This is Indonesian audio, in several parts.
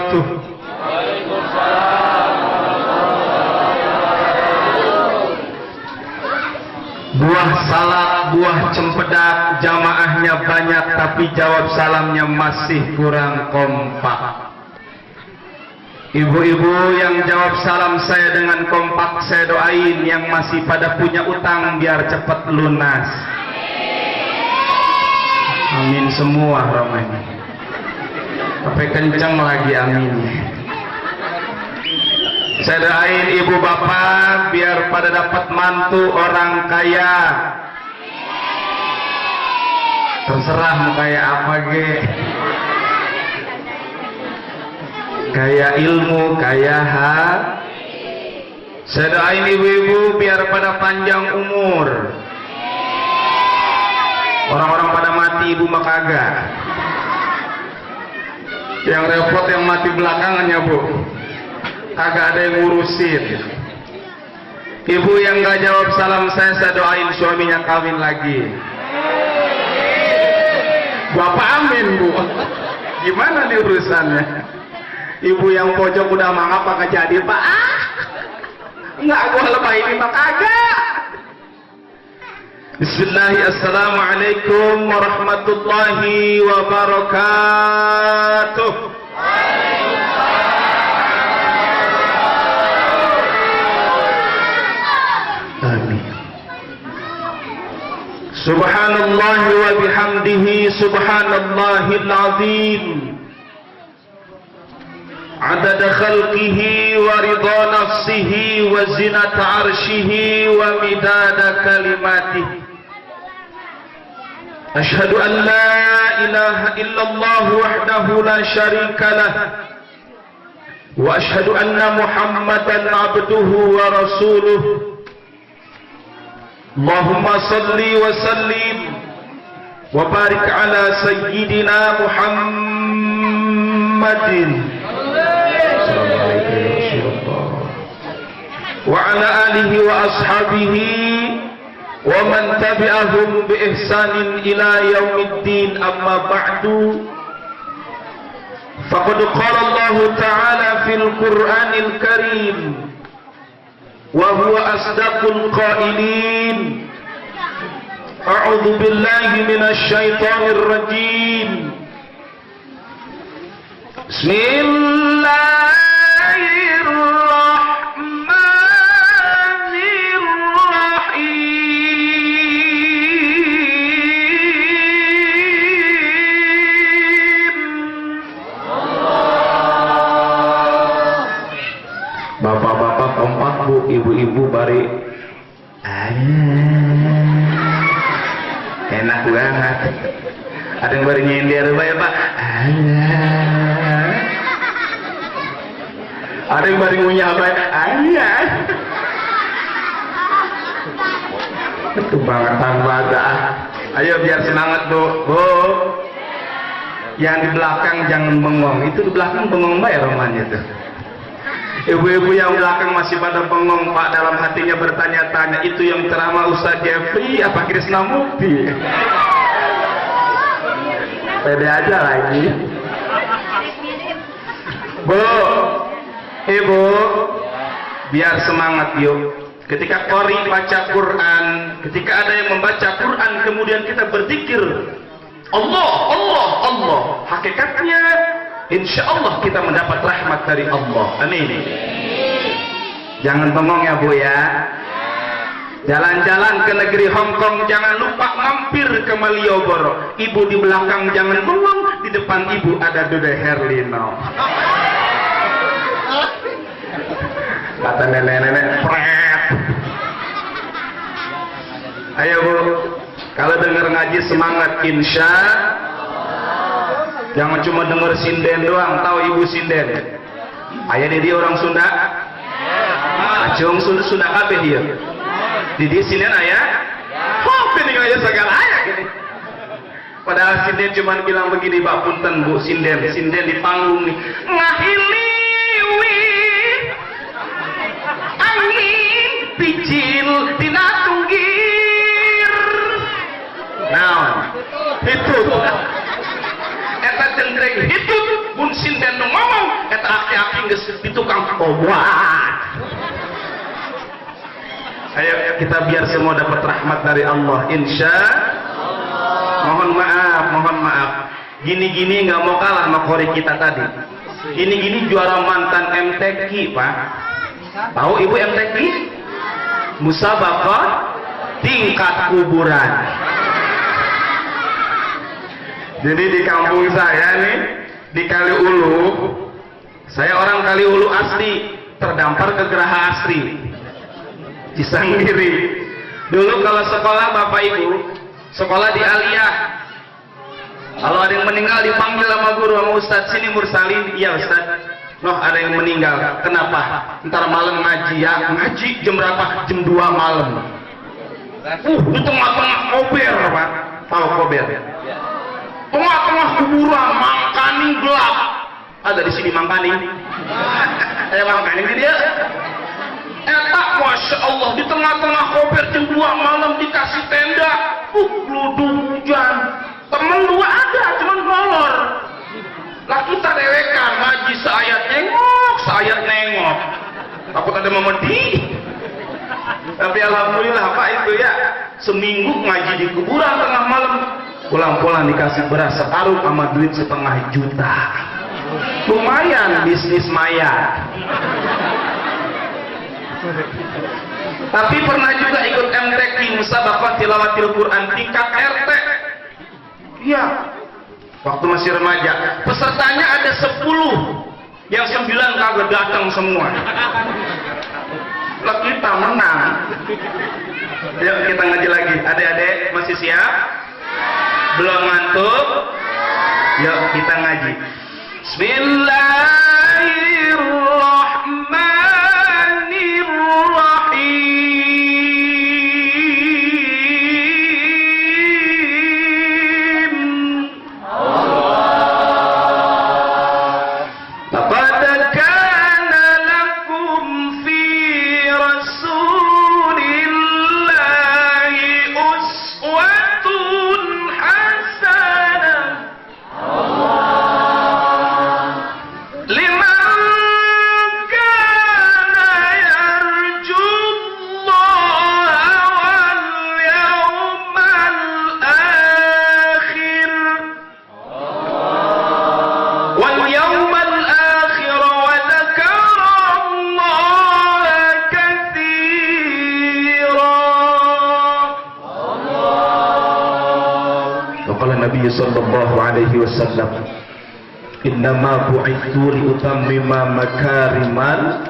wabarakatuh. Buah salak, buah cempedak, jamaahnya banyak tapi jawab salamnya masih kurang kompak. Ibu-ibu yang jawab salam saya dengan kompak, saya doain yang masih pada punya utang biar cepat lunas. Amin semua ramai. Tapi kencang lagi amin. Saya doain ibu bapak biar pada dapat mantu orang kaya. Terserah mau kaya apa ge. Kaya ilmu, kaya Saya doain ibu-ibu biar pada panjang umur. Orang-orang pada mati, ibu mah kagak. Yang repot yang mati belakangannya bu. Kagak ada yang ngurusin. Ibu yang gak jawab salam saya doain suaminya kawin lagi. Bapak amin bu. Gimana nih urusannya? Ibu yang pojok udah mangap kagak jadi pak. Enggak gua lebah ini mah kagak. Bismillahirrahmanirrahim. Assalamualaikum warahmatullahi wabarakatuh. Amin. Subhanallah wa bihamdihi subhanallahil azim. عدد خلقه ورضا نفسه وزنة عرشه ومداد كلماته أشهد أن لا إله إلا الله وحده لا شريك له وأشهد أن محمدا عبده ورسوله اللهم صل وسلم وبارك على سيدنا محمد وعلى آله وأصحابه ومن تبعهم بإحسان إلى يوم الدين أما بعد فقد قال الله تعالى في القرآن الكريم وهو أصدق القائلين أعوذ بالله من الشيطان الرجيم بسم الله Bapak-bapak kompak bu, ibu-ibu bari enak banget. Ada yang bari nyindir ya pak. Ada yang bari ngunyah apa? Itu banget tambah. Ayo biar semangat bu. Yang di belakang jangan bengong. Itu di belakang bengong mbak ya romannya tuh. Ibu-ibu yang belakang masih pada bengong pak, dalam hatinya bertanya-tanya, itu yang ceramah Ustaz Jeffrey apa Krisnamurti? Pede aja lagi. Bu, ibu, biar semangat yuk. Ketika qori baca Quran, ketika ada yang membaca Quran kemudian kita berzikir Allah, Allah, Allah, hakikatnya insya Allah kita mendapat rahmat dari Allah. Amin. Jangan bengong ya bu ya. Jalan-jalan ke negeri Hong Kong jangan lupa mampir ke Malioboro. Ibu di belakang jangan bengong, di depan ibu ada Dude Herlino. Kata nenek-nenek pret. Ayo bu, kalau dengar ngaji semangat insya. Jangan cuma dengar sinden doang. Tahu ibu sinden? Ayah dia orang Sunda. Acung Sunda kabeh dia. Didi sinden ayah. Oh, ini aja segala ayah gini. Padahal sinden cuma bilang begini, Pak punten bu, sinden di panggung nih. Ngahiliwi angin picil tina tunggir. Nah, itu eta cendereng hitut mun sinden nu ngomong eta aki geus di tukang obat. Ayo kita biar semua dapat rahmat dari Allah, insya Allah. Mohon maaf. Gini-gini nggak mau kalah sama kori kita tadi. Gini-gini juara mantan MTQ, Pak. Tahu Ibu MTQ? Musabaqah tingkat kuburan. Jadi di kampung saya nih, di Kaliulu, saya orang Kaliulu asli, terdampar ke Geraha Asri, Cisanggiri. Dulu kalau sekolah Bapak Ibu, sekolah di Aliyah, kalau ada yang meninggal dipanggil sama guru, sama Ustadz, sini Mursalin. Iya Ustadz, noh ada yang meninggal, kenapa? Ntar malam ngaji ya. Ngaji jam berapa? Jam 2 malam. Di tengah-tengah kober, Pak. Tahu kober? Tengah-tengah kuburan, Mangkaning gelap. Ada di sini Mangkaning. Ada Mangkaning di dia. Etak, Masya Allah, di tengah-tengah kober jam 2 malam dikasih tenda. Geludung hujan. Temen 2 ada, cuman molor. Lah kita dewekan, ngaji seayat nengok. Takut ada memedi. Tapi alhamdulillah Pak itu ya, seminggu ngaji di kuburan tengah malam. Pulang-pulang dikasih beras sekarung sama duit 1,5 juta. Lumayan bisnis maya. Tapi pernah juga ikut MTQ Musabaqah Tilawatil Quran tingkat RT. Iya. Waktu masih remaja. Pesertanya ada 10. Yang 9 kagak datang semua. Lah kita menang. Yuk kita ngaji lagi. Adik-adik masih siap? Belum ngantuk? Yuk kita ngaji. Bismillahirrahmanirrahim. Laqad kana lakum fi Rasulillahi uswatun hasanah liman kana yarjullaha wal yawmal akhir wa dzakara Allaha katsira. Qala Nabi sallallahu alaihi wasallam, innama bu'ithu liutammima makarimal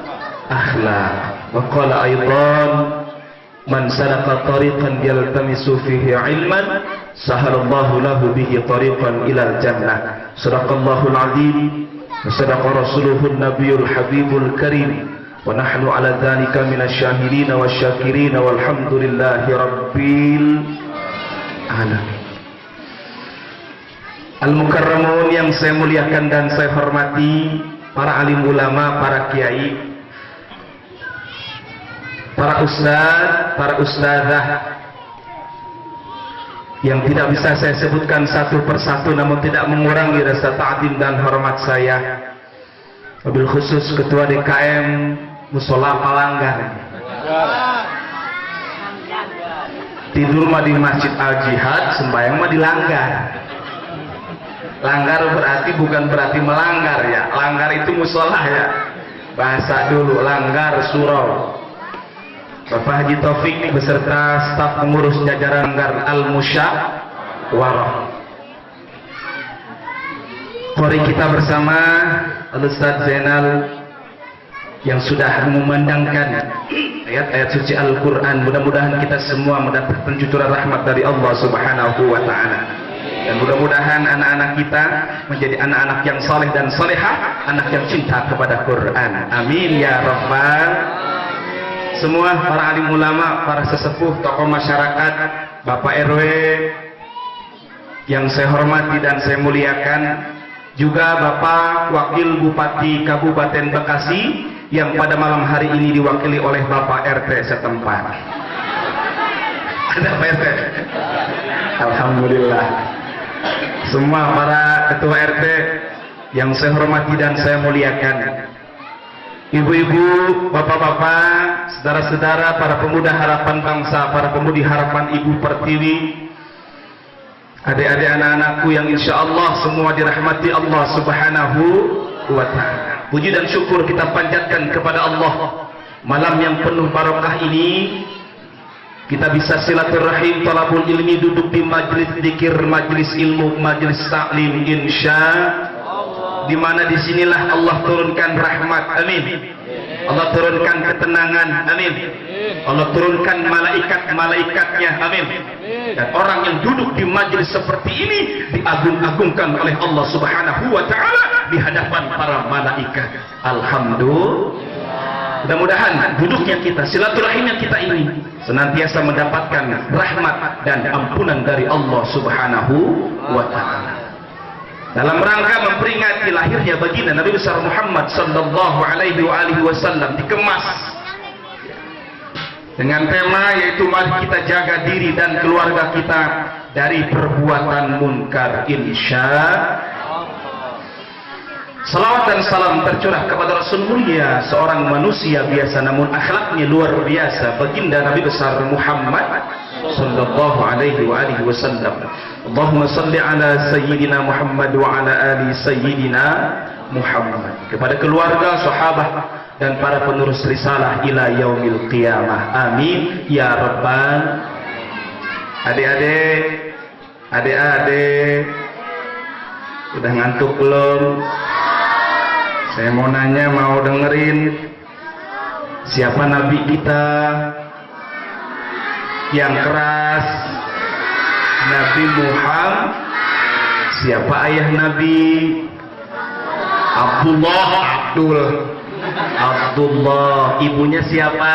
akhlaq. Wa qala aidan, man salaka tariqan yaltamisu fihi ilman sahalallahu lahu bihi tariqan ilal jannah. Sadaqallahul azim wa sadaqa rasuluhun nabiyul habibul karim. Wa nahnu ala dhalika minasyahidin wasyakirin walhamdulillahi rabbil alamin. Al-Mukarramun yang saya muliakan dan saya hormati, para alim ulama, para kiai, para ustadz, para ustadzah, yang tidak bisa saya sebutkan satu persatu namun tidak mengurangi rasa ta'zim dan hormat saya. Wabil khusus Ketua DKM Musola Palanggar. Tidur mah di Masjid Al-Jihad, sembahyang mah dilanggar. Langgar bukan berarti melanggar ya. Langgar itu musola ya. Bahasa dulu, langgar surau. Bapak Haji Taufik beserta staf pengurus jajaran Langgar Al-Musyawarah. Mari kita bersama Al-Ustadz Zainal yang sudah memandangkan ayat-ayat suci Al-Quran. Mudah-mudahan kita semua mendapatkan cucuran rahmat dari Allah Subhanahu wa Ta'ala. Dan mudah-mudahan anak-anak kita menjadi anak-anak yang saleh dan salehah, anak yang cinta kepada Quran. Amin ya rabbal. Semua para alim ulama, para sesepuh, tokoh masyarakat, Bapak RW yang saya hormati dan saya muliakan, juga Bapak Wakil Bupati Kabupaten Bekasi yang pada malam hari ini diwakili oleh Bapak RT setempat. Ada Pak RT? Alhamdulillah. Semua para ketua RT yang saya hormati dan saya muliakan, ibu-ibu, bapak-bapak, saudara-saudara, para pemuda harapan bangsa, para pemudi harapan Ibu Pertiwi, adik-adik anak-anakku yang insya Allah semua dirahmati Allah Subhanahu wa Ta'ala. Puji dan syukur kita panjatkan kepada Allah. Malam yang penuh barokah ini kita bisa silaturahim, talabul ilmi, duduk di majlis zikir, majlis ilmu, majlis taklim, insya di mana disinilah Allah turunkan rahmat, amin. Allah turunkan ketenangan, amin. Allah turunkan malaikat-malaikatnya, amin. Dan orang yang duduk di majlis seperti ini diagung-agungkan oleh Allah Subhanahu wa Ta'ala di hadapan para malaikat. Alhamdulillah. Mudah-mudahan duduknya kita, silaturahim yang kita ini senantiasa mendapatkan rahmat dan ampunan dari Allah Subhanahu wa Ta'ala. Dalam rangka memperingati lahirnya baginda Nabi besar Muhammad sallallahu alaihi wasallam, dikemas dengan tema yaitu mari kita jaga diri dan keluarga kita dari perbuatan munkar, insya. Salawat dan salam tercurah kepada Rasul mulia, seorang manusia biasa namun akhlaknya luar biasa, baginda Nabi besar Muhammad sallallahu alaihi wasallam. Allahumma salli ala sayyidina Muhammad wa ala ali sayyidina Muhammad. Kepada keluarga, sahabat dan para penerus risalah ila yaumil qiyamah. Amin ya rabbal. Adik-adik udah ngantuk belum? Saya mau nanya, mau dengerin siapa nabi kita yang keras? Nabi Muhammad. Siapa ayah Nabi? Abdullah. Ibunya siapa?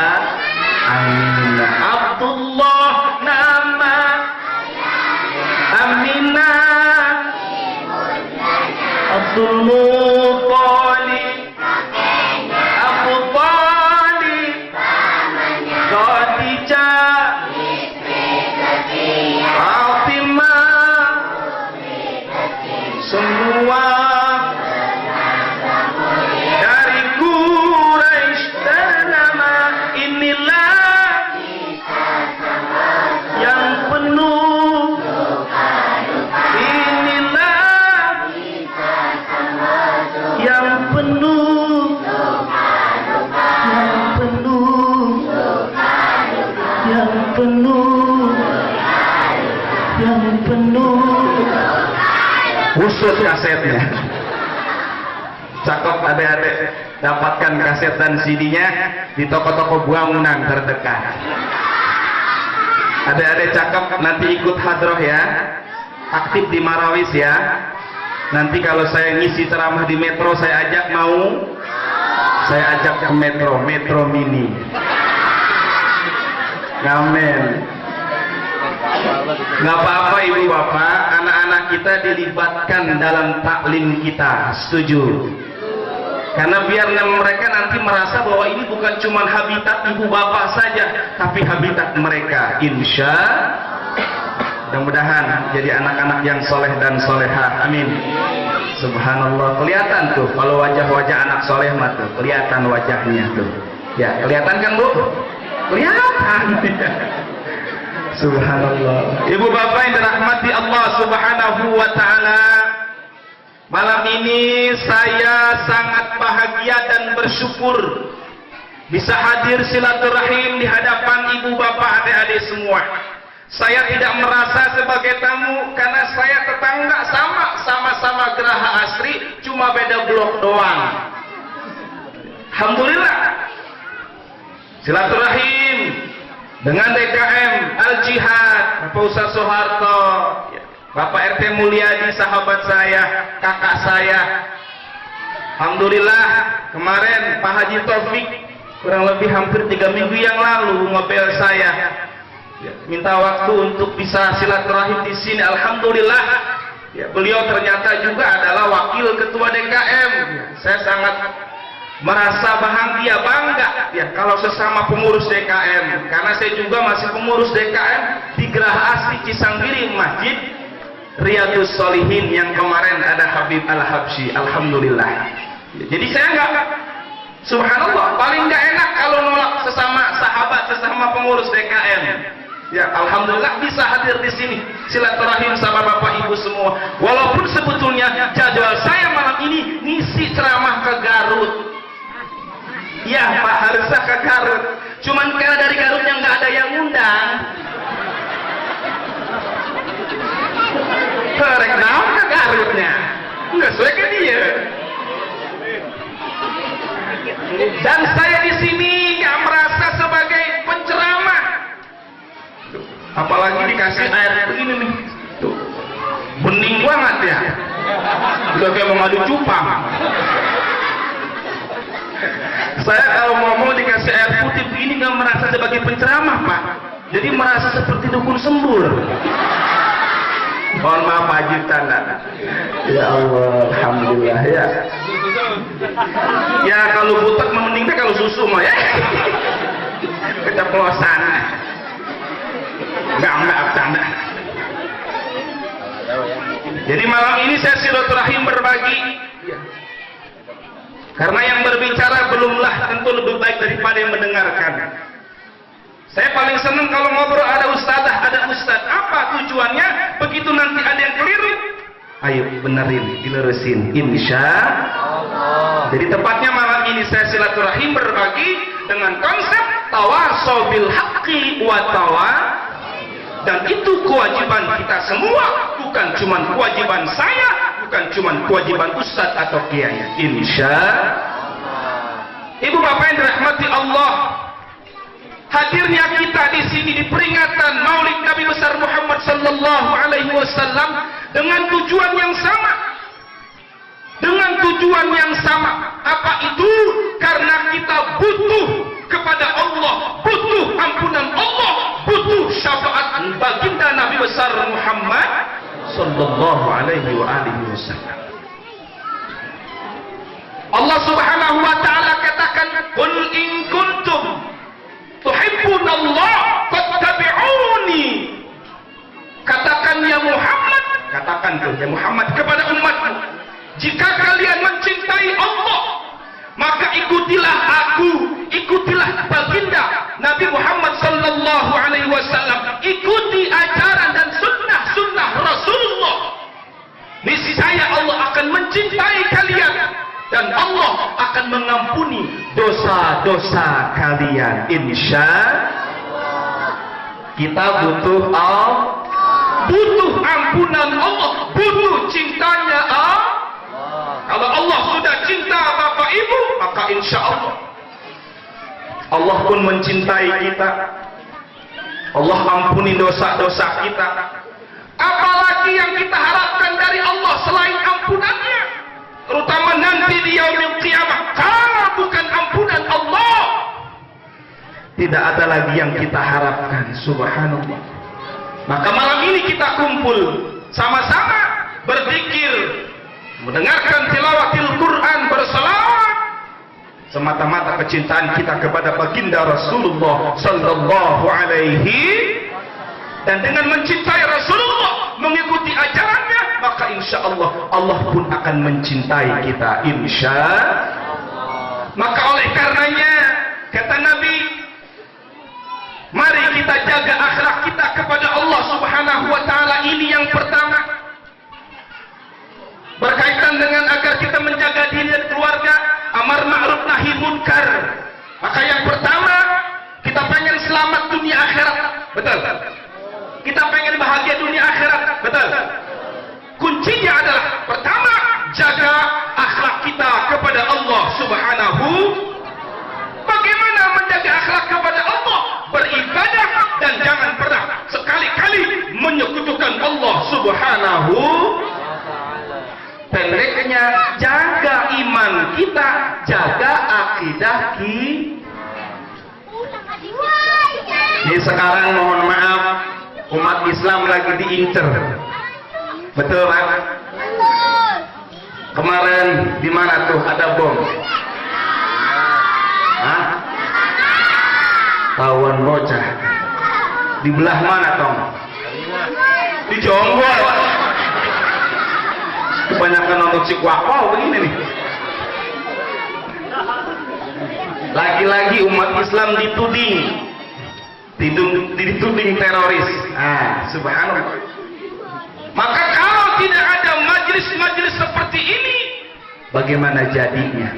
Aminah. Abdullah nama Aminah. Abdul Muttalib, Abu Talib, Khadijah, Fatimah, semua dari Quraisy ternama. Inilah yang penuh, inilah yang penuh, yang penuh. Usut kasetnya. Cakep adik-adik, dapatkan kaset dan CD-nya di toko-toko bangunan terdekat. Adik-adik cakep, nanti ikut hadroh ya, aktif di Marawis ya. Nanti kalau saya ngisi ceramah di metro, saya ajak ke metro mini. Amin. Nggak apa-apa ibu bapak, anak-anak kita dilibatkan dalam taklim kita, setuju? Karena biar mereka nanti merasa bahwa ini bukan cuma habitat ibu bapak saja, tapi habitat mereka, insya. Mudah-mudahan jadi anak-anak yang soleh dan soleha, amin. Subhanallah, kelihatan tuh kalau wajah-wajah anak soleh mah tuh, kelihatan wajahnya tuh. Ya, kelihatan kan bu? Kelihatan. Subhanallah. Ibu bapak yang dirahmati Allah Subhanahu wa Ta'ala, malam ini saya sangat bahagia dan bersyukur bisa hadir silaturahim di hadapan ibu bapak adik-adik semua. Saya tidak merasa sebagai tamu karena saya tetangga, sama-sama Geraha Asri, cuma beda blok doang. Alhamdulillah. Silaturahim dengan DKM Al-Jihad, Bapak Ustaz Soeharto, Bapak RT Mulyadi, sahabat saya, kakak saya. Alhamdulillah, kemarin Pak Haji Taufik kurang lebih hampir 3 minggu yang lalu ngobel saya, minta waktu untuk bisa silaturahim di sini. Alhamdulillah, beliau ternyata juga adalah wakil ketua DKM. Saya sangat merasa bahagia, bangga kalau sesama pengurus DKM, karena saya juga masih pengurus DKM di Geraha Asri Cisanggiri, Masjid Riyadus Sholihin yang kemarin ada Habib Al-Habsyi. Alhamdulillah. Jadi saya Subhanallah, paling nggak enak kalau nolak sesama sahabat, sesama pengurus DKM. Ya, alhamdulillah bisa hadir di sini silaturahim sama Bapak Ibu semua. Walaupun sebetulnya jadwal saya malam ini ngisi ceramah ke Garut. Ya, Pak, harusnya ke Garut. Cuman karena dari Garutnya nggak ada yang undang. Korek naon ke Garutnya? Nggak sesuai ke dia. Dan saya di sini nggak merasa sebagai penceramah, apalagi dikasih air begini nih, tuh bening banget ya, udah kayak mau ngadu cupang. Saya kalau ngomong dikasih air putih begini nggak merasa sebagai penceramah, Pak, jadi merasa seperti dukun sembur. Mohon maaf Pak Haji Tanda. Ya Allah, alhamdulillah ya. Ya kalau butek mending kalau susu mah ya. Keceplosan. Enggak bercanda. Jadi malam ini saya silaturahim berbagi. Karena yang berbicara belumlah tentu lebih baik daripada yang mendengarkan. Saya paling senang kalau ngobrol ada ustazah, ada ustaz. Apa tujuannya? Begitu nanti ada yang keliru, ayo benerin, dilurusin, insya Allah. Jadi tepatnya malam ini saya silaturahim berbagi dengan konsep tawasau bil haqqi wa dan itu kewajiban kita semua, bukan cuma kewajiban saya, bukan cuma kewajiban ustaz atau kiai. Insya Allah. Ibu bapak yang dirahmati Allah, hadirnya kita di sini di peringatan Maulid Nabi besar Muhammad sallallahu alaihi wasallam dengan tujuan yang sama. Dengan tujuan yang sama. Apa itu? Karena kita butuh kepada Allah, butuh ampunan Allah, butuh syafaat baginda Nabi besar Muhammad sallallahu alaihi wasallam. Allah Subhanahu wa taala katakan, "Qul in kuntum tuhibbunallah fattabi'uni." Katakan ya Muhammad, katakan tuh ya Muhammad kepada umatmu, jika kalian mencintai Allah, maka ikutilah aku, ikutilah baginda Nabi Muhammad sallallahu alaihi wasallam, ikuti ajaran dan sunnah Rasulullah. Niscaya Allah akan mencintai kalian dan Allah akan mengampuni dosa-dosa kalian. Insya Allah. Kita butuh butuh ampunan Allah, butuh cintanya Allah. Kalau Allah sudah cinta Bapak Ibu, maka insya Allah Allah pun mencintai kita. Allah ampuni dosa-dosa kita. Apalagi yang kita harapkan dari Allah selain ampunannya, terutama nanti di yaumil qiyamah, kalau bukan ampunan Allah, tidak ada lagi yang kita harapkan. Subhanallah. Maka malam ini kita kumpul sama-sama berzikir, mendengarkan tilawatil Quran, berselawat, semata-mata kecintaan kita kepada baginda Rasulullah sallallahu alaihi, dan dengan mencintai Rasulullah, mengikuti ajarannya, maka insya Allah Allah pun akan mencintai kita. Insya Allah. Maka oleh karenanya kata Nabi, mari kita jaga akhlak kita kepada Allah Subhanahu wa taala. Ini yang pertama, berkaitan dengan agar kita menjaga diri dan keluarga, amar ma'ruf nahi munkar. Maka yang pertama, kita pengen selamat dunia akhirat, betul? Kita pengen bahagia dunia akhirat, betul? Kuncinya adalah pertama, jaga akhlak kita kepada Allah Subhanahu. Bagaimana menjaga akhlak kepada Allah? Beribadah dan jangan pernah sekali-kali menyekutukan Allah Subhanahu. Pendeknya, jaga iman kita, jaga akidah kita. Jadi sekarang mohon maaf, umat Islam lagi diincer, betul Pak? Kemarin di mana tuh ada bom? Hah? Tawan bocah. Di belah mana Tong? Di Jonggol. Kebanyakan nonton si Kwakwa begini nih. lagi umat Islam dituding teroris. Subhanallah. Maka kalau tidak ada majelis-majelis seperti ini, bagaimana jadinya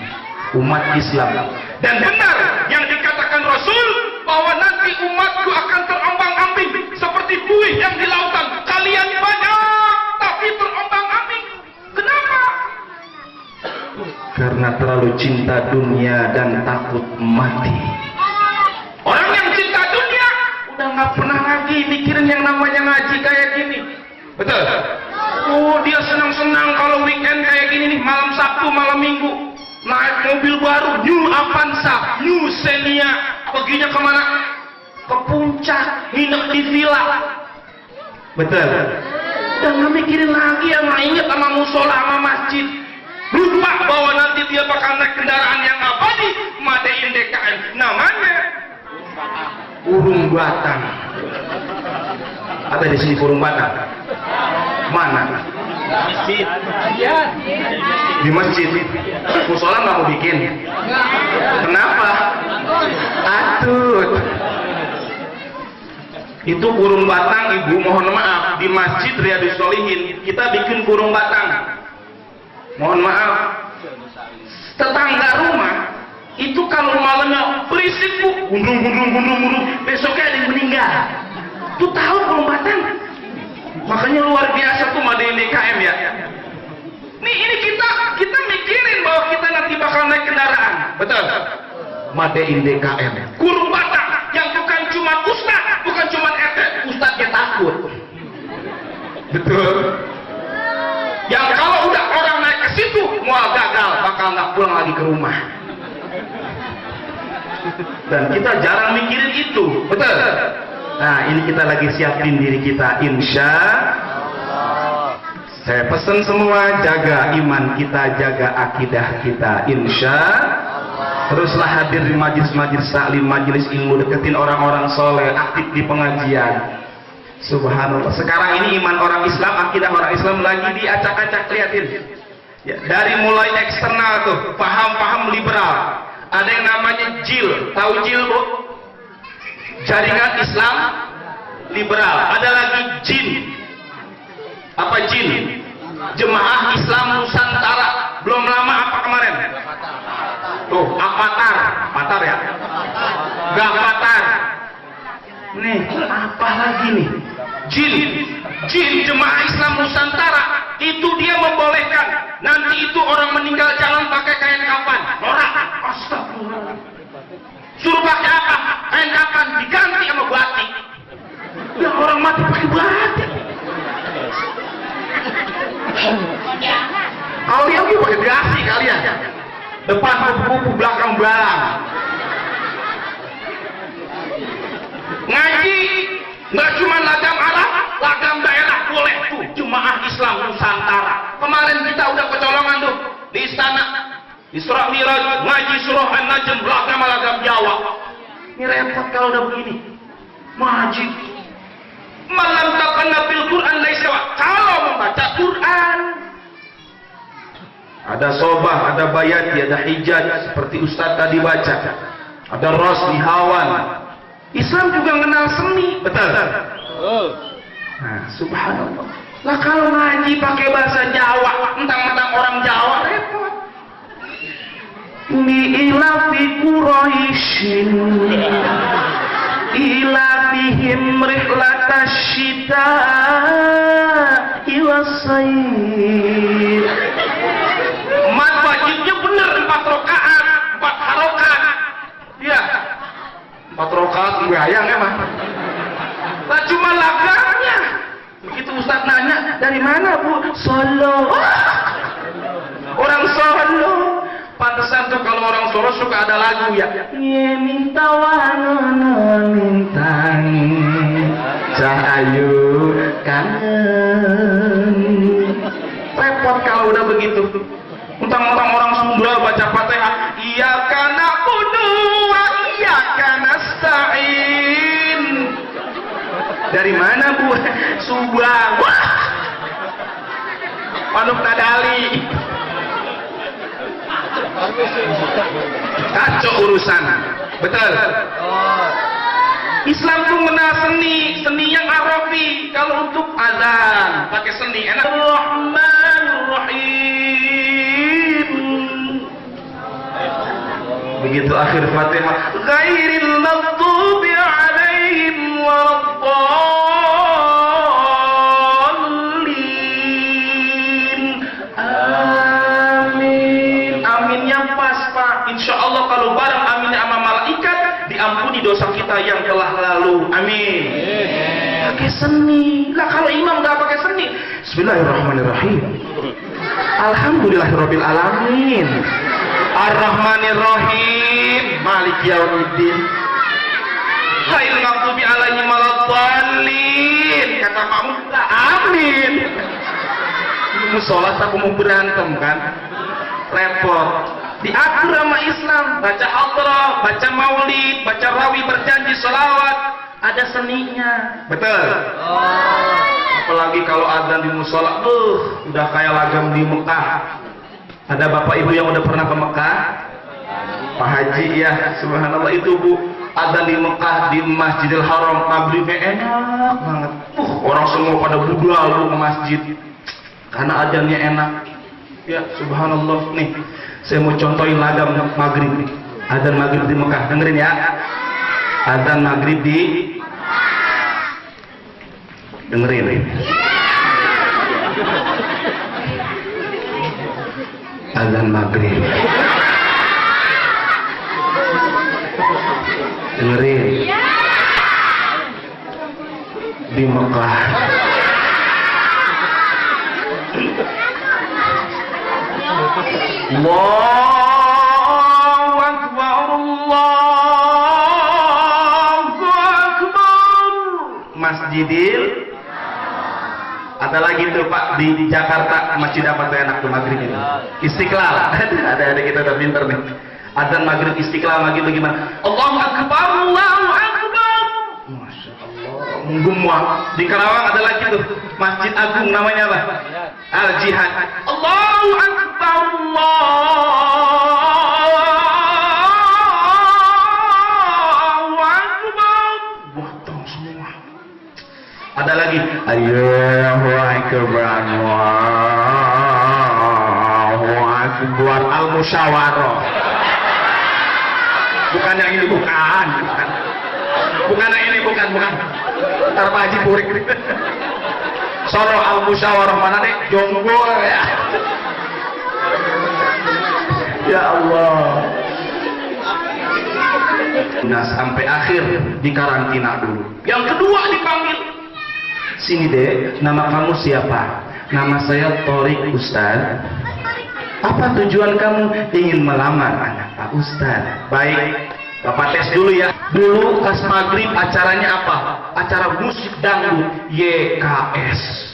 umat Islam? Dan benar yang dikatakan Rasul bahwa nanti umatku akan terombang-ambing seperti buih yang di lautan. Kalian banyak tapi terombang-ambing. Kenapa? Karena terlalu cinta dunia dan takut mati. Orang yang cinta dunia udah nggak pernah lagi mikirin yang namanya ngaji kayak gini. Betul? Oh, dia senang-senang kalau weekend kayak gini nih, malam Sabtu, malam Minggu, naik mobil baru, New Avanza, New Xenia. Perginya kemana? Ke puncak, nginep di villa. Betul? Udah nggak mikirin lagi, yang nggak inget sama musola, sama masjid. Lupa bahwa nanti dia bakal naik kendaraan yang abadi, Madein DKM. Namanya burung batang. Ada di sini burung batang? Mana? Masjid. Di masjid. Musola nggak mau bikin. Kenapa? Atut. Itu burung batang, ibu mohon maaf, di masjid Riyadhus Shalihin kita bikin burung batang. Mohon maaf, tetangga rumah itu kalau malamnya berisik bu, gundung, besoknya ada yang meninggal. Tuh tahu burung batang. Makanya luar biasa tuh Madein DKM ya. Ini kita mikirin bahwa kita nanti bakal naik kendaraan. Betul? Madein DKM. Burung batang yang bukan cuma ustaz, bukan cuma RT, ustaznya takut. Betul? Yang kalau udah orang naik ke situ, mual gagal, bakal nggak pulang lagi ke rumah. Dan kita jarang mikirin itu. Betul? Nah, ini kita lagi siapin diri kita, insya Allah. Saya pesan semua, jaga iman kita, jaga akidah kita, insya Allah. Teruslah hadir di majlis-majlis taklim, majlis ilmu, deketin orang-orang soleh, aktif di pengajian. Subhanallah. Sekarang ini iman orang Islam, akidah orang Islam lagi diacak-acak, lihatin. Ya, dari mulai eksternal tuh, paham-paham liberal. Ada yang namanya JIL, tahu JIL bu? Jaringan Islam Liberal. Ada lagi JIN. Apa JIN? Jemaah Islam Nusantara. Belum lama apa kemarin? Tuh, Avatar ya? Gavatar. Nih, apa lagi nih? JIN Jemaah Islam Nusantara. Itu dia membolehkan nanti itu orang meninggal jangan pakai kain kafan. Norak. Astagfirullah. Suruh pakai apa? Kain kafan diganti sama batik. Ya orang mati pakai batik. Kalau dia pakai dasi kalian. Depan kupu-kupu, belakang balang. Ngaji nggak cuma lagam Arab, lagam daerah boleh tuh. Jemaah Islam Nusantara. Kemarin kita udah kecolongan tuh di istana. Isra Miraj, ngaji surah An-Najm, lagam Jawa. Ini repot kalau udah begini. Ngaji. Malam takanna fil Quran laisa. Kalau membaca Quran ada sobah, ada bayati, ada hijaj seperti Ustaz tadi baca. Ada Rosli Hawan. Islam juga mengenal seni, betul? Nah, subhanallah. Lah kalau ngaji pakai bahasa Jawa, mentang-mentang orang Jawa repot. Ila fi Quraisyin ila fihim rihlatasyita iwasayr. Mat wajibnya bener 4 rakaat, 4 harokat. Ya, 4 rakaat bayang emang. Lah cuma lagamnya. Begitu Ustaz nanya, dari mana bu? Solo. Orang Solo. Pantesan tuh kalau orang Solo suka ada lagu ya. Ye minta wanono mintang cahayu kangen. Repot kalau udah begitu. Mentang-mentang orang Sunda baca Fatihah, iya kana kudu wa iya kana sa'in. Dari mana bu? Subang. Wah. Manuk Nadali. Kacau urusan. Betul. Islam tuh mengenal seni, seni yang Arabi. Kalau untuk azan pakai seni enak. Rahim. Begitu akhir Fatihah. Ghairil maghdubi 'alaihim waladdallin. Amin. Aminnya pas, Pak. Insyaallah kalau bareng aminnya sama malaikat diampuni dosa kita yang telah lalu. Amin. Pakai seni. Lah kalau imam nggak pakai seni. Bismillahirrahmanirrahim. Alhamdulillahirabbil alamin. Ar-Rahmanir-Rahim. Maliki yaumiddin. Ghairil maghdubi 'alaihim waladdallin. Kata makmum, amin. Musola aku mau berantem kan? Repot. Diatur sama Islam, baca hadrah, baca maulid, baca rawi, berjanji, selawat, ada seninya. Betul. Apalagi kalau adzan di musola, udah kayak lagam di Mekah. Ada bapak ibu yang udah pernah ke Mekah? Pak Haji ya, subhanallah itu Bu, adzan di Mekah di Masjidil Haram, maghribnya enak banget. Orang semua pada berlalu ke masjid karena adzannya enak. Ya, subhanallah. Nih, saya mau contohin lagam maghrib nih. Adzan maghrib di Mekah, dengerin ya. Adzan maghrib di dengerin. Adzan maghrib. Dengerin. Di Mekah. Allahu Akbar, Allahu Akbar. Masjidil. Ada lagi tuh Pak di Jakarta, masjid apa tuh enak tuh maghrib itu? Istiqlal. Ada kita udah pinter nih. Adzan maghrib Istiqlal lagi bagaimana? Allahu Akbar, Allahu Akbar. Masya Allah. Menggumah. Di Karawang ada lagi tuh Masjid Agung, namanya apa? Al Jihad. Allahu Akbar, Allahu Akbar. Buatong semua. Ada lagi. Allahu Akbar, Allahu Akbar. Al Musyawarah. Bukan yang ini, bukan. Bukan yang ini, bukan. Ntar Pak Haji burik. Soro Al Musyawarah mana nih? Jonggol ya. Ya Allah. Nah, sampai akhir di karantina dulu. Yang kedua dipanggil. Sini deh, nama kamu siapa? Nama saya Torik Ustaz. Apa tujuan kamu? Ingin melamar anak Pak Ustaz. Baik, Bapak tes dulu ya. Dulu pas maghrib acaranya apa? Acara musik dangdut YKS.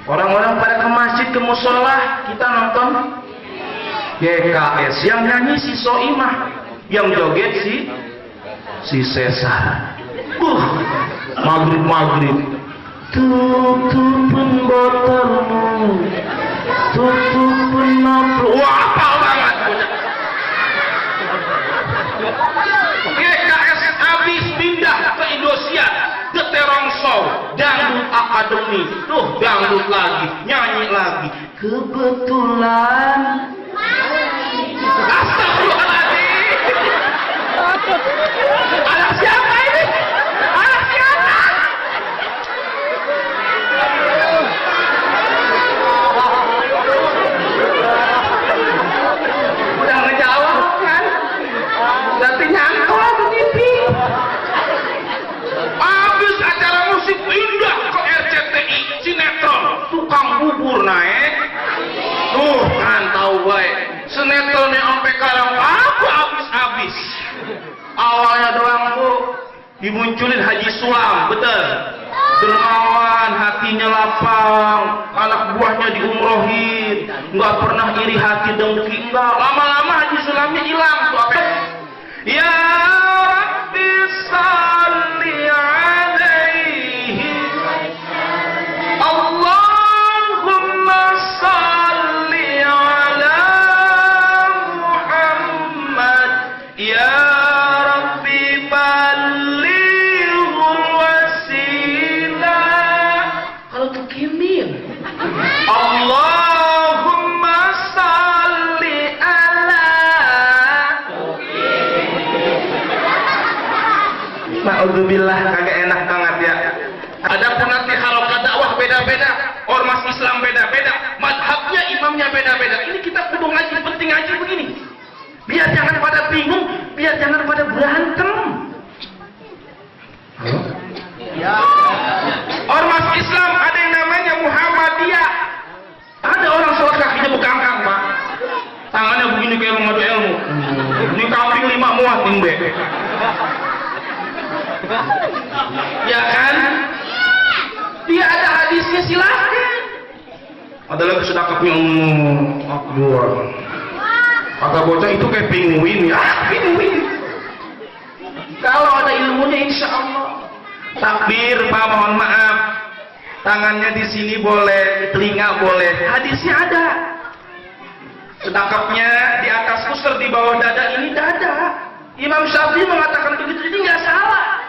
Orang-orang pada ke masjid, ke musola, kita nonton YKS. Yang nyanyi si Soimah, yang joget si Sesar. Maghrib. Tutupin botolmu, tutupin nafsu. Wah, apa banget. YKS habis pindah ke Indosiar, ke Terongsong, dangdut akademi. Tuh, dangdut lagi, nyanyi lagi. Kebetulan. Astagfirullahaladzim. Anak siapa ini? Anak siapa? Udah ngejawab kan? Berarti nyangkul ke TV. Habis acara musik pindah ke RCTI, sinetron tukang bubur naik. Tuh kan tahu baik. Sinetronnya sampai sekarang apa habis. Awalnya doang Bu, dimunculin Haji Sulam, betul. Dermawan, hatinya lapang, anak buahnya diumrohin, nggak pernah iri hati dengki, enggak. Lama-lama Haji Sulamnya hilang tuh apa? Ya Rabbi salli alaihi, Allahumma salli ala Muhammad, ya Nauzubillah, kagak enak banget ya. Adapun nanti harokat dakwah beda-beda, ormas Islam beda-beda, madhabnya, imamnya beda-beda. Ini kita kudu ngaji, penting ngaji begini. Biar jangan pada bingung, biar jangan pada berantem. Ya. Ormas Islam ada yang namanya Muhammadiyah. Ada orang sholat kakinya bekangkang, Pak. Tangannya begini kayak mengadu ilmu. Ini kambing 5 muat timbe. Ya kan? Dia ada hadisnya, silahkan. Ada lagi sedekahnya Akbar. Kata bocah itu kayak pinguin ya, pinguin. Kalau ada ilmunya insya Allah. Takbir, Pak, mohon maaf. Tangannya di sini boleh, di telinga boleh. Hadisnya ada. Sedekahnya di atas pusar, di bawah dada, ini dada. Imam Syafi'i mengatakan begitu, jadi nggak salah.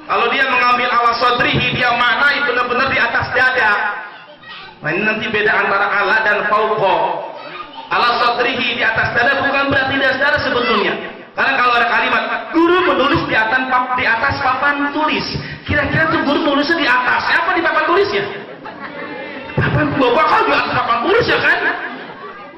Kalau dia mengambil ala sadrihi, dia maknai benar-benar di atas dada. Nah ini nanti beda antara ala dan fauqa. Ala sadrihi di atas dada bukan berarti dasar sebetulnya. Karena kalau ada kalimat guru menulis di atas papan tulis, kira-kira tuh guru tulisnya di atas, apa di papan tulisnya? Papan bakal di atas papan tulis ya kan?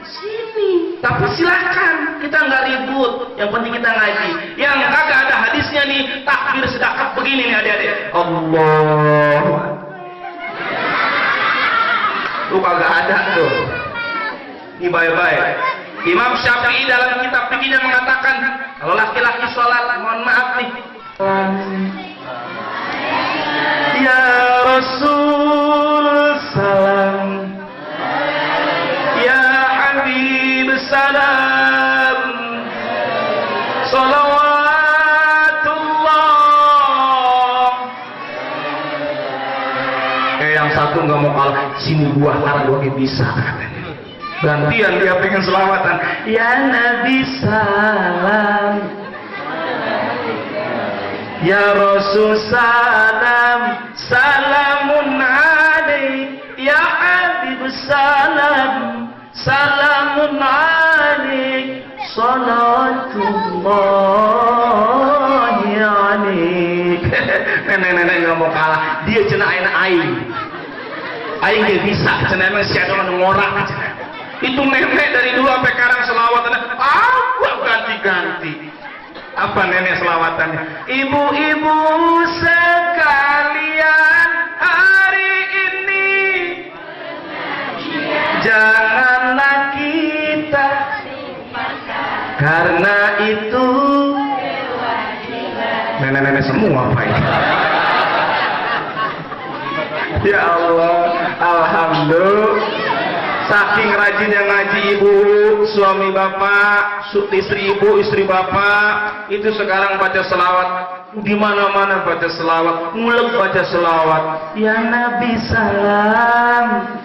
Sini. Tapi silahkan, kita nggak ribut. Yang penting kita ngaji. Yang kagak ada hadisnya nih, takbir sedekah begini nih adik-adik. Allah. Tuh kagak ada tuh. Ini baik-baik. Imam Syafi'i dalam kitab fikihnya mengatakan, kalau laki-laki sholat, mohon maaf nih. Ya Rasul salam, ya Habib salam, salawatullah. Yang satu nggak mau kalah, sini gua karena gua bisa. Gantian dia pengen selawatan. Ya Nabi salam, ya Rasul salam, salamun alaik, ya Habib salam, salamun alaik, salawatullahi alaik. Nenek-nenek nggak mau kalah, dia cenah enak aing. Aing dia bisa, cenah emang siapa yang ngorak. Itu nenek dari dulu sampai sekarang selawatannya aku ganti-ganti. Apa nenek selawatannya? Ibu-ibu sekalian, hari ini janganlah kita, karena itu nenek-nenek semua Pak. Ya Allah, alhamdulillah. Saking rajinnya ngaji ibu, suami bapak, istri ibu, istri bapak, itu sekarang baca selawat, di mana-mana baca selawat, ngulek baca selawat. Ya Nabi salam,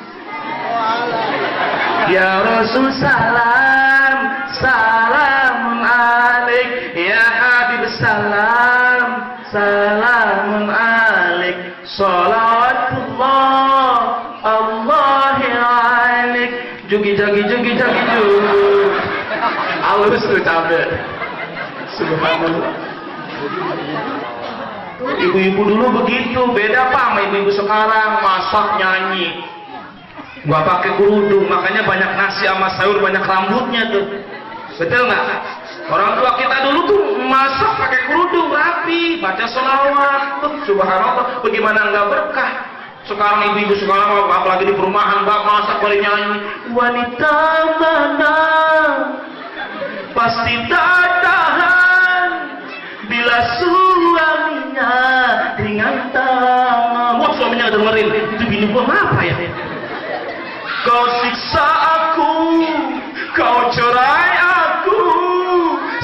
ya Rasul salam, salamun alaik, ya Habib salam, salamun alaik, salawatullah Allahi alaik. Jugi jagi jugi jagi jug. Halus tuh cabe. Subhanallah. Ibu-ibu dulu begitu, beda Pak sama ibu-ibu sekarang, masak nyanyi. Gak pakai kerudung, makanya banyak nasi sama sayur, banyak rambutnya tuh. Betul nggak? Orang tua kita dulu tuh masak pakai kerudung rapi, baca sholawat. Subhanallah, bagaimana nggak berkah? Sekarang ibu-ibu sekarang apalagi di perumahan, masak boleh nyanyi. Wanita mana pasti tak tahan bila suaminya ringan tangan. Wah, suaminya dengerin, itu bini gua apa ya? Kau siksa aku, kau cerai aku,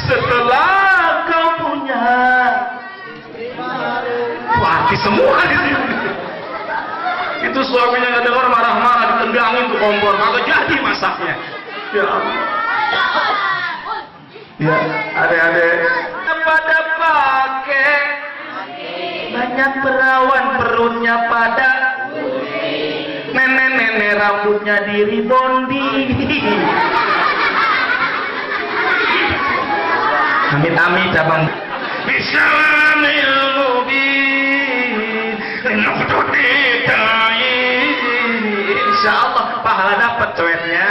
setelah kau punya. Wah, semua di sini. Itu suaminya nggak dengar, marah-marah, ditendangin ke kompor, kagak jadi masaknya. Ya Allah. Ya, adik-adik pada pakai banyak perawan, perutnya pada nenek-nenek rambutnya diri bondi. Amit-amit abang. Bismillahirrahmanirrahim. kita ini, insya Allah pahala dapat coetnya.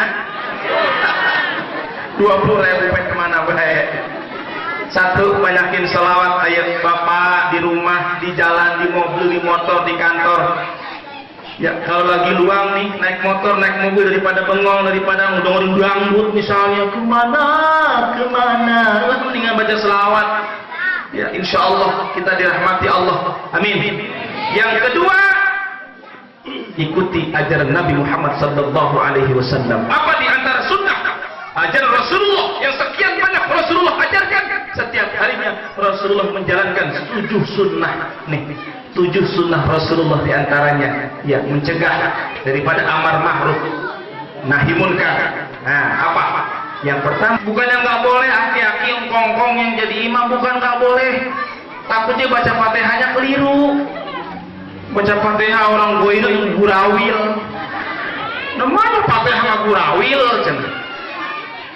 20.000 kemana baik. Satu, banyakin selawat ayat bapak di rumah, di jalan, di mobil, di motor, di kantor. Ya kalau lagi luang nih naik motor, naik mobil, daripada bengong, daripada ngedongin dangdut misalnya, kemana lah mendingan baca selawat. Ya insya Allah kita dirahmati Allah, amin. Yang kedua, ikuti ajaran Nabi Muhammad sallallahu alaihi wasallam. Apa di antara sunnah ajaran Rasulullah yang sekian banyak Rasulullah ajarkan? Setiap harinya Rasulullah menjalankan 7 sunnah nih. 7 sunnah Rasulullah diantaranya ya mencegah daripada amar ma'ruf nahi munkar. Nah apa? Yang pertama, bukannya nggak boleh aki-aki kongkong yang jadi imam, bukan nggak boleh, takutnya baca fatihahnya keliru. Baca fatihah orang gue itu gurawil, namanya fatihah nggak gurawil cen.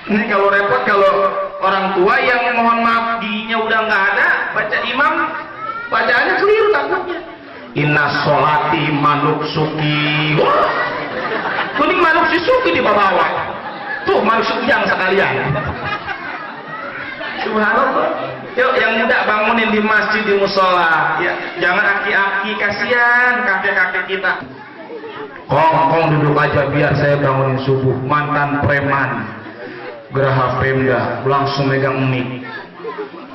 Ini kalau repot kalau orang tua yang mohon maaf giginya udah nggak ada, baca imam bacaannya keliru takutnya. Inna sholati manuk suki. Wah, kuning manuk suki di bawah. Tuh manuk suki yang sekalian. Subhanallah. Yuk yang muda bangunin di masjid, di musola. Ya, jangan aki-aki, kasihan kakek-kakek kita. Kong duduk aja biar saya bangunin subuh. Mantan preman, Geraha Pemda, langsung megang mic,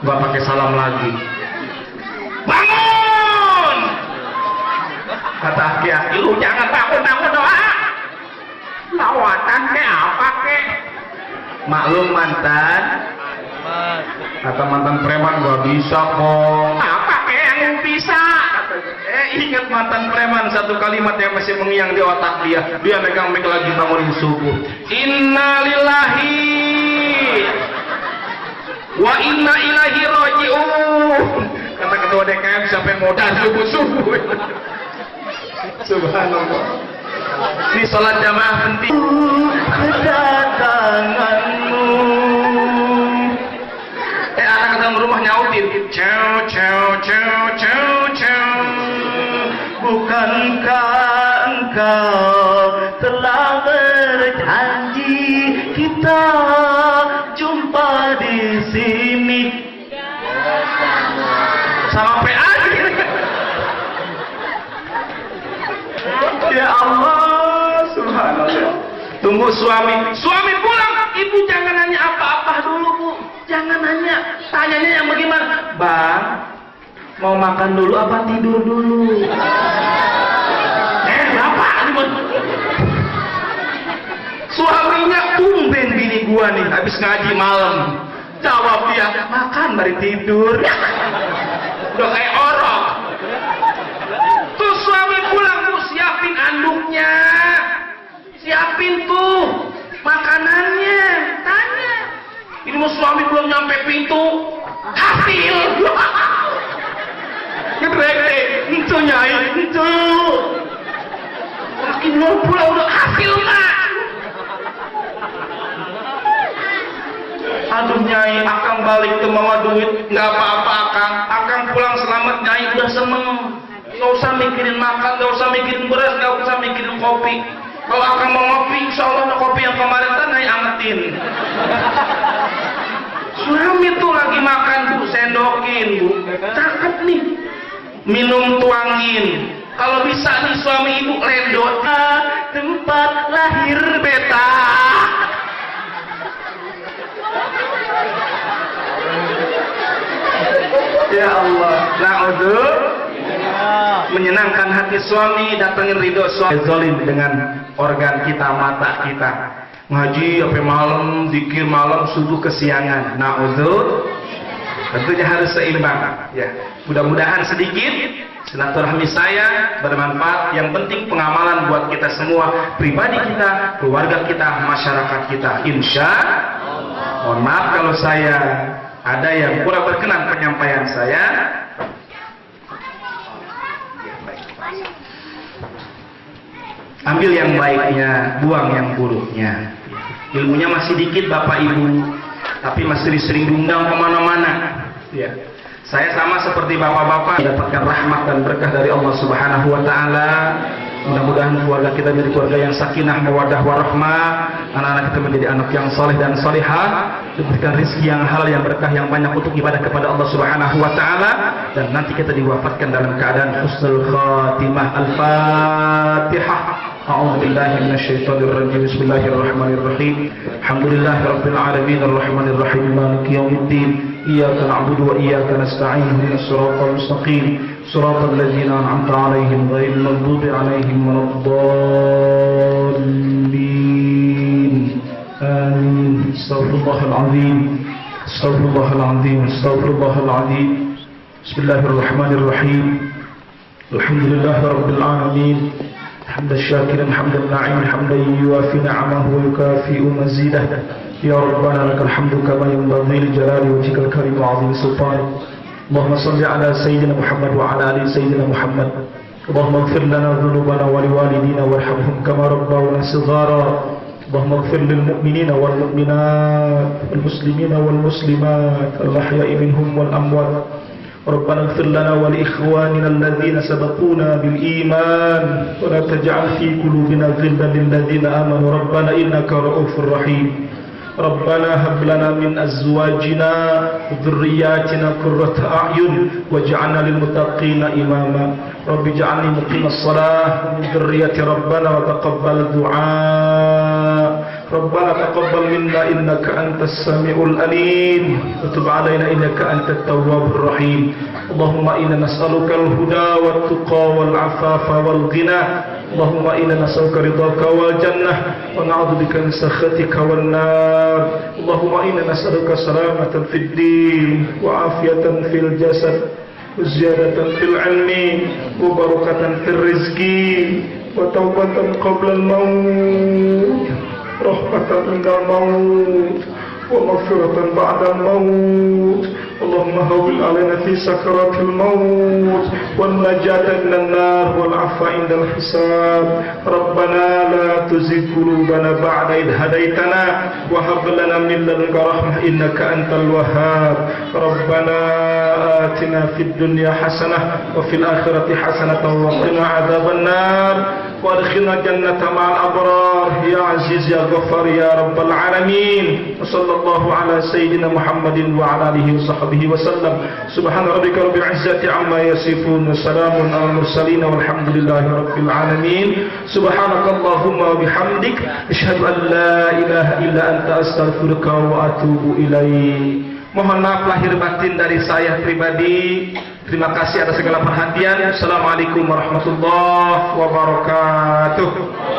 nggak pakai salam lagi. Bangun! Kata aki-aki, lu jangan takut doa. Lawatan kayak apa kek? Maklum mantan. Kata mantan preman, gak bisa kok. Apa kek yang bisa? Ingat mantan preman, satu kalimat yang masih mengiang di otak dia. Dia megang mic lagi bangunin subuh. Innalillahi wa inna ilaihi raji'un. Kata ketua DKM, siapa yang modal subuh-subuh. Subhanallah. Ini sholat jamaah penting. Kedatanganmu. Anak datang rumah nyautin. Ciao. Bukankah engkau telah berjanji kita jumpa di sini? Sama PA. Ya Allah, subhanallah. Tunggu suami pulang, ibu jangan nanya apa-apa dulu bu, jangan nanya, tanyanya yang bagaimana? Bang, mau makan dulu apa tidur dulu? Berapa? Suaminya tumben bini gua nih, habis ngaji malam, jawab dia, makan bari tidur. Udah kayak orok. Tuh suami pulang tuh siapin anduknya, siapin tuh makanannya. Tanya, ini mau suami belum nyampe pintu, hasil. Ngebreke, itu nyai, itu. Laki belum pulang udah hasil nak. Aduh nyai, akang balik tuh mama duit, nggak apa-apa akang pulang selamat nyai, udah seneng. Gak usah mikirin makan, gak usah mikirin beras, gak usah mikirin kopi. Kalau akang mau ngopi, insya Allah ada kopi yang kemarin kan nyai angetin. Suami tuh lagi makan bu, sendokin bu, cakep nih, minum tuangin. Kalau bisa nih suami ibu lendot tempat lahir beta. Ya Allah, na'udhu. Menyenangkan hati suami, datengin ridho suami. Zolim dengan organ kita, mata kita. Ngaji sampai malam, zikir malam, subuh kesiangan. Na'udhu. Tentunya harus seimbang. Ya, mudah-mudahan sedikit silaturahmi saya bermanfaat. Yang penting pengamalan buat kita semua, pribadi kita, keluarga kita, masyarakat kita. Insya Allah. Mohon maaf kalau saya ada yang kurang berkenan penyampaian saya. Ambil yang baiknya, buang yang buruknya. Ilmunya masih dikit Bapak Ibu, tapi masih sering diundang kemana-mana. Ya. Saya sama seperti bapak-bapak mendapatkan rahmat dan berkah dari Allah Subhanahu wa taala. Mudah-mudahan keluarga kita menjadi keluarga yang sakinah, mawaddah, warahmah. Anak-anak kita menjadi anak yang saleh dan salihah, diberikan rezeki yang halal, yang berkah, yang banyak untuk ibadah kepada Allah Subhanahu wa taala, dan nanti kita diwafatkan dalam keadaan husnul khatimah. Al-Fatihah. A'udzu billahi minasyaitonir rajim. Bismillahirrahmanirrahim. Alhamdulillahirabbil alamin arrahmanir rahim maliki yaumiddin. Iyyaka na'budu wa iyyaka nasta'in. Ihdinas siratal mustaqim. Siratal ladzina an'amta 'alaihim ghairil maghdubi 'alaihim waladdallin. Amin. Astaghfirullahal azim. Astaghfirullahal azim. Astaghfirullahal azim. Bismillahirrahmanirrahim. Alhamdulillahirabbil alamin. حمد الشاكر حمد الناعم حمدا يوافي نعمه ويكافئ مزيده. يا ربنا لك الحمد كما ينبغي لجلال وجهك الكريم وعظيم سلطانك. اللهم صل على سيدنا محمد وعلى ال سيدنا محمد. اللهم اغفر لنا ذنوبنا ولوالدينا وارحمهم كما ربونا صغارا. اللهم اغفر للمؤمنين والمؤمنات والمسلمين والمسلمات الأحياء منهم والأموات. ربنا اغفر لنا ولإخواننا الذين سبقونا بالإيمان ولا تجعل في قلوبنا غلا للذين آمنوا ربنا إنك رؤوف رحيم. ربنا هب لنا من أزواجنا وذرياتنا قرة أعين واجعلنا للمتقين إماما. رب اجعلني مقيم الصلاة من ذرية ربنا وتقبل الدعاء. ربنا تقبل منا إنك أنت السميع العليم وتب علينا إنك أنت التواب الرحيم. اللهم إنا نسألك الهدى والتقى والعفاف والغنى. اللهم إنا نسألك رضاك والجنة ونعوذ بك من سخطك والنار. اللهم إنا نسألك سلامة في الدين وعافية في الجسد وزيادة في العلم وبركة في الرزق وتوبة قبل الموت. رحمة عند الموت ومغفرة بعد الموت. اللهم هون علينا في سكرات الموت والنجاة من النار والعفو عند الحساب. ربنا لا تزغ قلوبنا بعد إذ هديتنا وهب لنا من لدنك رحمة إنك أنت الوهاب. ربنا آتنا في الدنيا حسنة وفي الآخرة حسنة وقنا عذاب النار وادخلنا الجنة مع الأبرار يا عزيز يا غفار يا رب العالمين. وصلى الله على سيدنا محمد وعلى آله وصحبه وسلم. سبحان ربك رب العزة عما يصفون وسلام على المرسلين والحمد لله رب العالمين. سبحانك اللهم وبحمدك أشهد أن لا إله إلا أنت أستغفرك وأتوب إليك. Mohon maaf lahir batin dari saya pribadi. Terima kasih atas segala perhatian. Assalamualaikum warahmatullahi wabarakatuh.